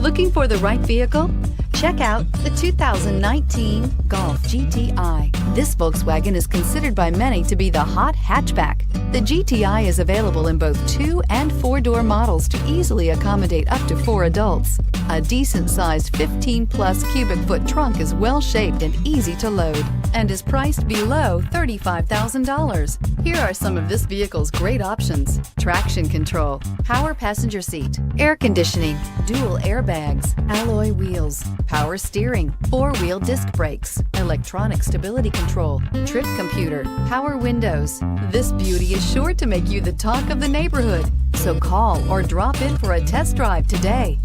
Looking for the right vehicle? Check out the 2019 Golf GTI. This Volkswagen is considered by many to be the hot hatchback. The GTI is available in both 2- and 4-door models to easily accommodate up to 4 adults. A decent-sized 15-plus cubic foot trunk is well-shaped and easy to load and is priced below $35,000. Here are some of this vehicle's great options: traction control, power passenger seat, air conditioning, dual airbags, alloy wheels, power steering, 4-wheel disc brakes, electronic stability control, trip computer, power windows. This beauty is sure to make you the talk of the neighborhood. So call or drop in for a test drive today.